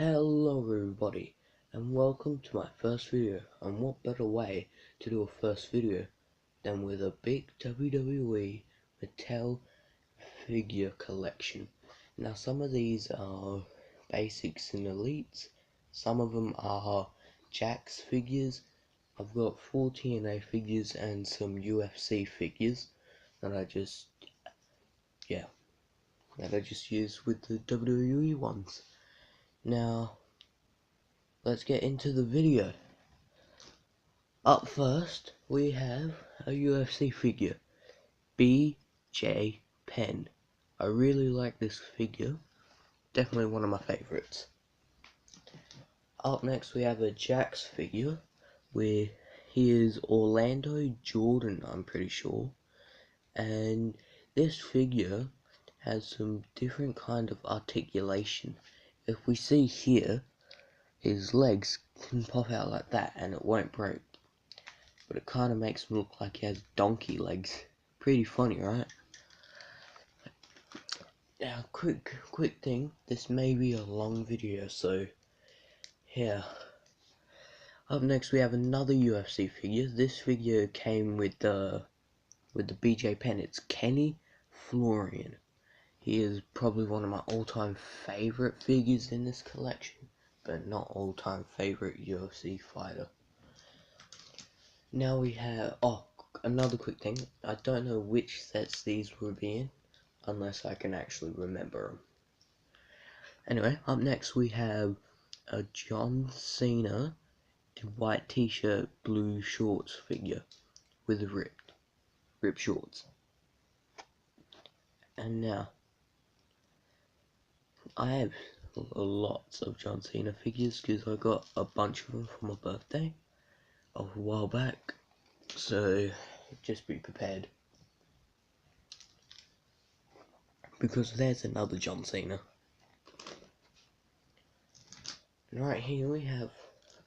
Hello everybody, and welcome to my first video. And what better way to do a first video than with a big WWE Mattel figure collection. Now some of these are basics and elites, some of them are Jakks figures. I've got 4 TNA figures and some UFC figures that I just use with the WWE ones. Now let's get into the video. Up first, we have a UFC figure, BJ Penn. I really like this figure, definitely one of my favorites. Up next, we have a Jakks figure, where he is Orlando Jordan, I'm pretty sure. And this figure has some different kind of articulation. If we see here, his legs can pop out like that and it won't break. But it kind of makes him look like he has donkey legs. Pretty funny, right? Now, quick thing. This may be a long video, so yeah. Up next, we have another UFC figure. This figure came with the BJ Penn. It's Kenny Florian. He is probably one of my all-time favorite figures in this collection, but not all-time favorite UFC fighter. Now we have, another quick thing, I don't know which sets these will be in, unless I can actually remember them. Anyway, up next we have a John Cena white t-shirt, blue shorts figure, with ripped shorts. And now, I have lots of John Cena figures, because I got a bunch of them for my birthday a while back, so just be prepared, because there's another John Cena. And right here we have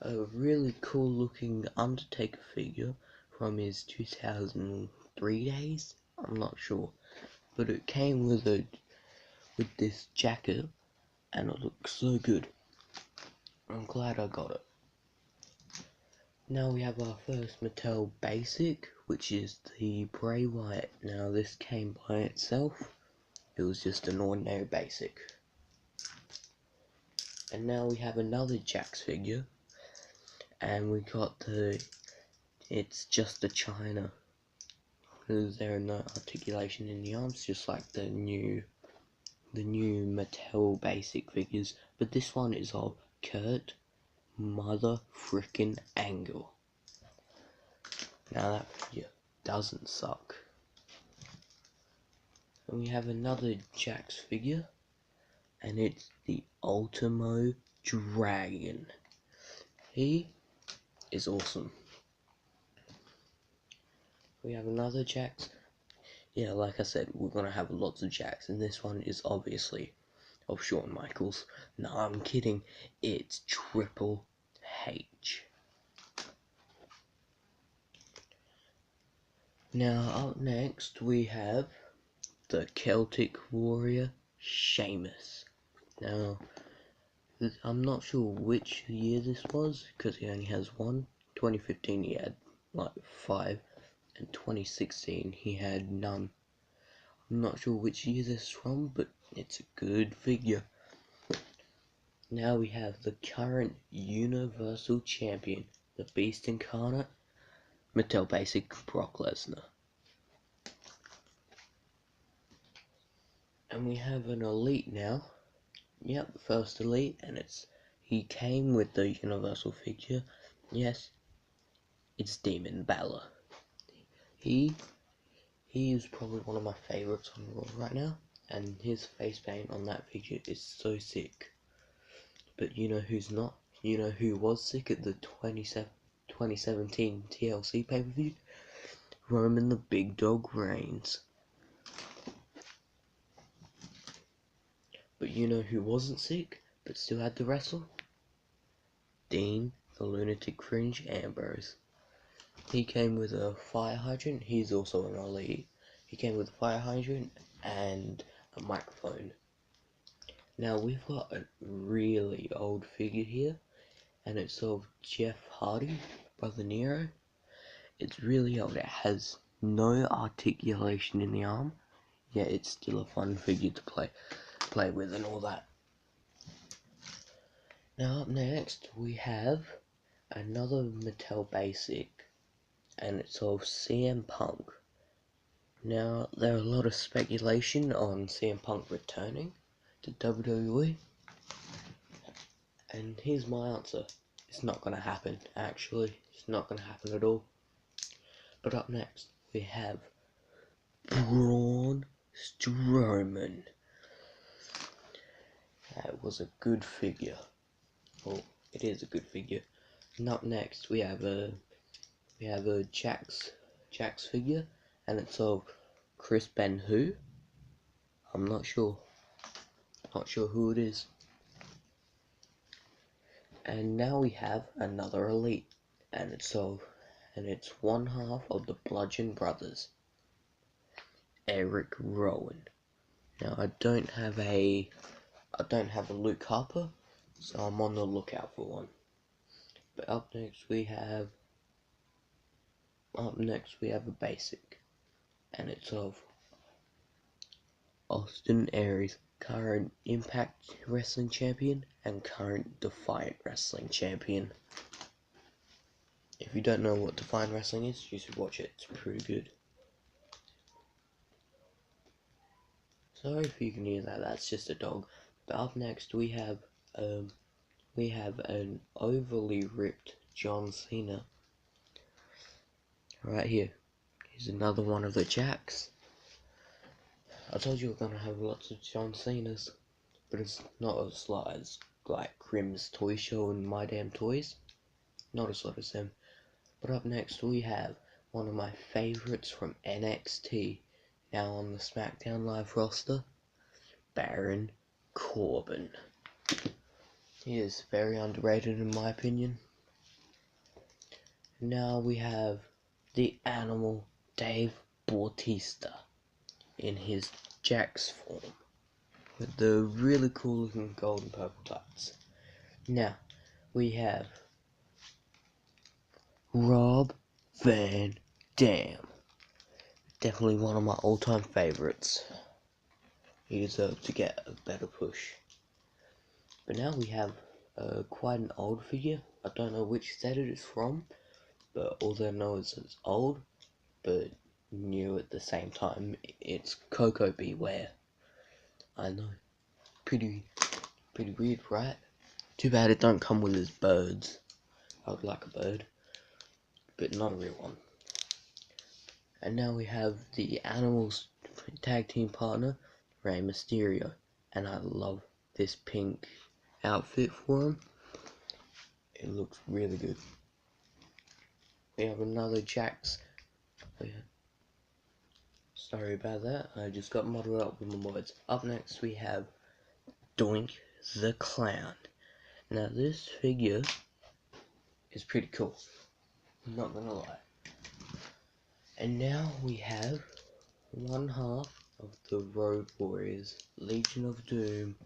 a really cool looking Undertaker figure from his 2003 days, I'm not sure, but it came with this jacket and it looks so good. I'm glad I got it. Now we have our first Mattel basic, which is the Bray Wyatt. Now this came by itself, it was just an ordinary basic. And now we have another Jakks figure, and we got it's just a China, because there are no articulation in the arms, just like the new Mattel basic figures, but this one is of Kurt Mother Frickin' Angle. Now that figure doesn't suck. And we have another Jakks figure, and it's the Ultimo Dragon. He is awesome. We have another Jakks. Yeah, like I said, we're gonna have lots of Jakks, and this one is obviously of Shawn Michaels. No, I'm kidding. It's Triple H. Now, up next, we have the Celtic Warrior, Sheamus. Now, I'm not sure which year this was, because he only has one. 2015 he had, like, 5, and 2016 he had none. I'm not sure which year this is from, but it's a good figure. Now we have the current Universal Champion, the Beast Incarnate, Mattel Basic Brock Lesnar. And we have an Elite now. Yep, first Elite, and he came with the Universal figure. Yes, it's Demon Balor. He is probably one of my favorites on Raw right now, and his face paint on that figure is so sick. But you know who's not? You know who was sick at the 2017 TLC pay-per-view? Roman the Big Dog Reigns. But you know who wasn't sick, but still had to wrestle? Dean the Lunatic Fringe Ambrose. He came with a fire hydrant. He's also an Elite. He came with a fire hydrant and a microphone. Now we've got a really old figure here, and it's of Jeff Hardy, Brother Nero. It's really old. It has no articulation in the arm, yet it's still a fun figure to play with and all that. Now up next we have another Mattel basic, and it's of CM Punk. Now there are a lot of speculation on CM Punk returning to WWE, and here's my answer. It's not gonna happen, actually. It's not gonna happen at all. But up next we have Braun Strowman. That was a good figure. Well, it is a good figure. And up next we have a Jakks figure, and it's of Chris Benoit. I'm not sure who it is. And now we have another Elite, and it's one half of the Bludgeon Brothers, Eric Rowan. Now I don't have a Luke Harper, so I'm on the lookout for one. But up next we have a basic, and it's of Austin Aries, current Impact Wrestling Champion and current Defiant Wrestling Champion. If you don't know what Defiant Wrestling is, you should watch it. It's pretty good. Sorry if you can hear that. That's just a dog. But up next we have an overly ripped John Cena. Right here. Here's another one of the Jakks. I told you we're gonna have lots of John Cenas, but it's not as lot as like Grimm's Toy Show and My Damn Toys. Not as lot as them. But up next we have one of my favorites from NXT, now on the SmackDown Live roster, Baron Corbin. He is very underrated in my opinion. Now we have the Animal Dave Bautista in his Jakks form, with the really cool looking gold and purple tights. Now we have Rob Van Dam. Definitely one of my all-time favorites. He deserves to get a better push. But now we have quite an old figure. I don't know which set it is from, but all I know is it's old, but new at the same time. It's Coco Beware. I know. Pretty weird, right? Too bad it don't come with his birds. I would like a bird, but not a real one. And now we have the Animals tag team partner, Rey Mysterio, and I love this pink outfit for him. It looks really good. We have another Jakks. Oh, yeah. Sorry about that, I just got muddled up with my words. Up next we have Doink the Clown. Now this figure is pretty cool, I'm not gonna lie. And now we have one half of the Road Warriors, Legion of Doom,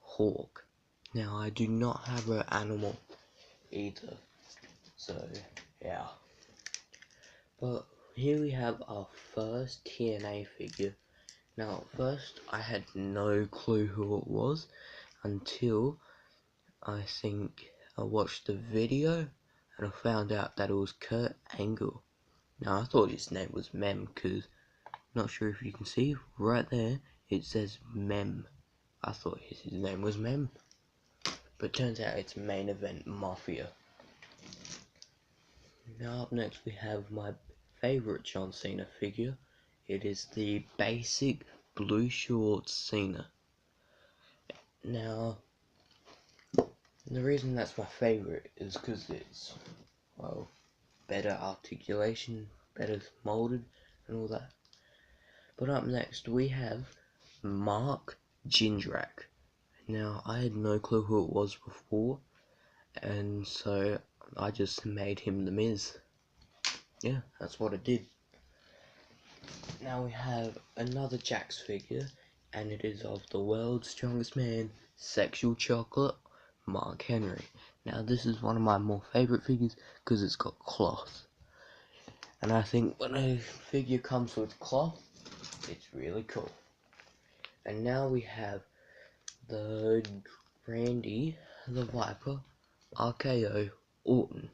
Hawk. Now I do not have an animal either, so yeah. But here we have our first TNA figure. Now at first I had no clue who it was until I think I watched the video and I found out that it was Kurt Angle. Now I thought his name was Mem, because not sure if you can see right there it says Mem. I thought his name was Mem, but turns out it's Main Event Mafia. Now up next we have my favorite John Cena figure. It is the basic blue shorts Cena. Now the reason that's my favorite is because it's, well, better articulation, better molded and all that. But up next we have Mark Jindrak. Now I had no clue who it was before, and so I just made him the Miz. Yeah, that's what I did. Now we have another Jakks figure, and it is of the world's strongest man, Sexual Chocolate, Mark Henry. Now this is one of my more favourite figures because it's got cloth. And I think when a figure comes with cloth, it's really cool. And now we have the Randy the Viper RKO Orton.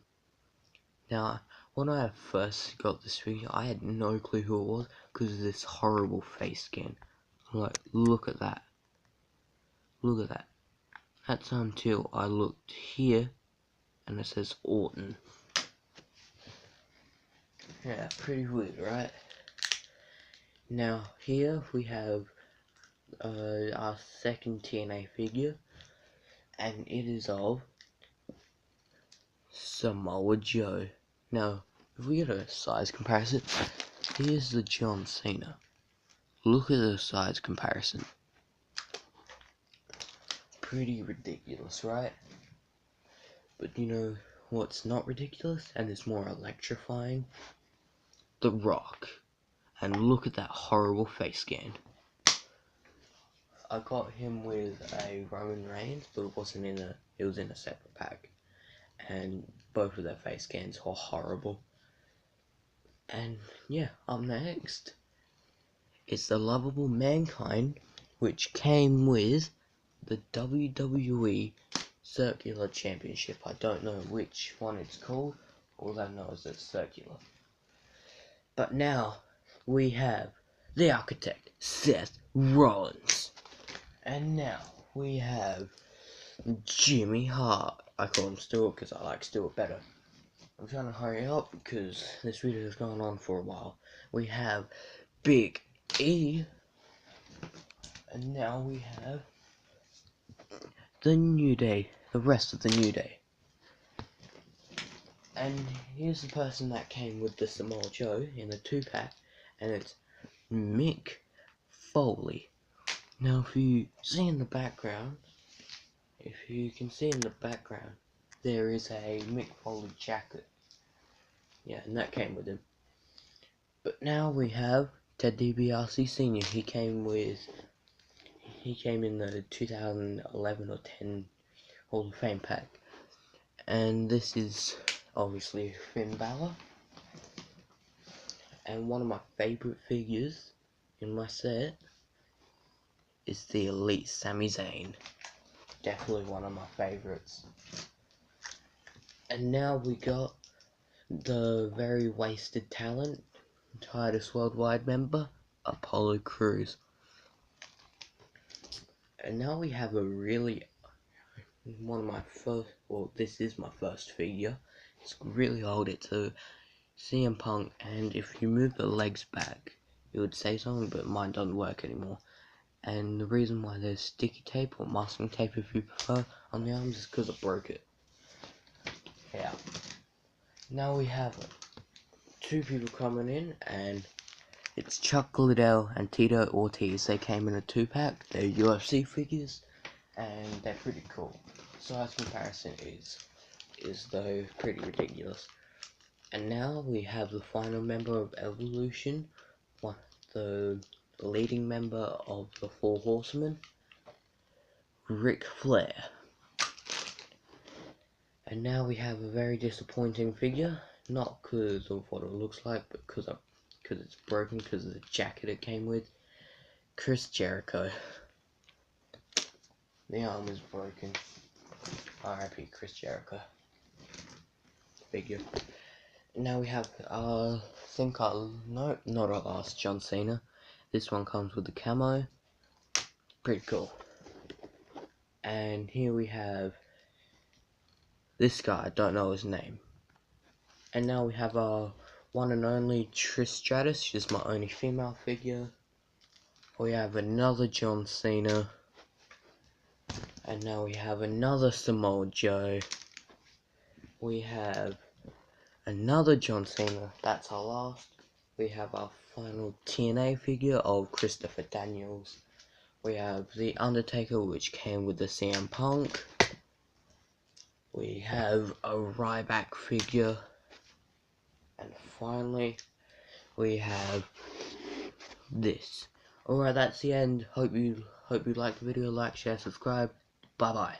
Now, when I first got this figure, I had no clue who it was because of this horrible face scan. I'm like, look at that. Look at that. That's until I looked here and it says Orton. Yeah, pretty weird, right? Now, here we have our second TNA figure, and it is of Samoa Joe. Now, if we get a size comparison, here's the John Cena. Look at the size comparison. Pretty ridiculous, right? But you know what's not ridiculous, and it's more electrifying? The Rock. And look at that horrible face scan. I got him with a Roman Reigns, but it wasn't in a, it was in a separate pack. And both of their face scans were horrible. And yeah, up next, it's the lovable Mankind, which came with the WWE Circular Championship. I don't know which one it's called, all I know is it's circular. But now, we have the Architect, Seth Rollins. And now, we have Jimmy Hart. I call him Stuart because I like Stuart better. I'm trying to hurry up because this video has gone on for a while. We have Big E. And now we have the New Day. The rest of the New Day. And here's the person that came with the Samoa Joe in the 2-pack. And it's Mick Foley. Now if you see in the background, if you can see in the background, there is a Mick Foley jacket. Yeah, and that came with him. But now we have Ted DiBiase Sr. He came in the 2011 or 10 Hall of Fame pack. And this is obviously Finn Balor. And one of my favourite figures in my set is the Elite Sami Zayn. Definitely one of my favourites. And now we got the very wasted talent, Titus Worldwide member, Apollo Crews. And now we have a really, one of my first, well this is my first figure. It's really old, it's a CM Punk, and if you move the legs back, it would say something, but mine doesn't work anymore. And the reason why there's sticky tape, or masking tape if you prefer, on the arms is because I broke it. Yeah. Now we have two people coming in, and it's Chuck Liddell and Tito Ortiz. They came in a 2-pack. They're UFC figures, and they're pretty cool. Size comparison is though pretty ridiculous. And now we have the final member of Evolution, the leading member of the Four Horsemen, Ric Flair. And now we have a very disappointing figure, not because of what it looks like, but because it's broken because of the jacket it came with. Chris Jericho. The arm is broken. R.I.P. Chris Jericho. Figure. Now we have no, not our last John Cena. This one comes with the camo. Pretty cool. And here we have this guy, I don't know his name. And now we have our one and only Trish Stratus. She's my only female figure. We have another John Cena. And now we have another Samoa Joe. We have another John Cena. That's our last. We have our final TNA figure of Christopher Daniels. We have The Undertaker, which came with the CM Punk. We have a Ryback figure. And finally, we have this. Alright, that's the end. Hope you liked the video. Like, share, subscribe. Bye bye.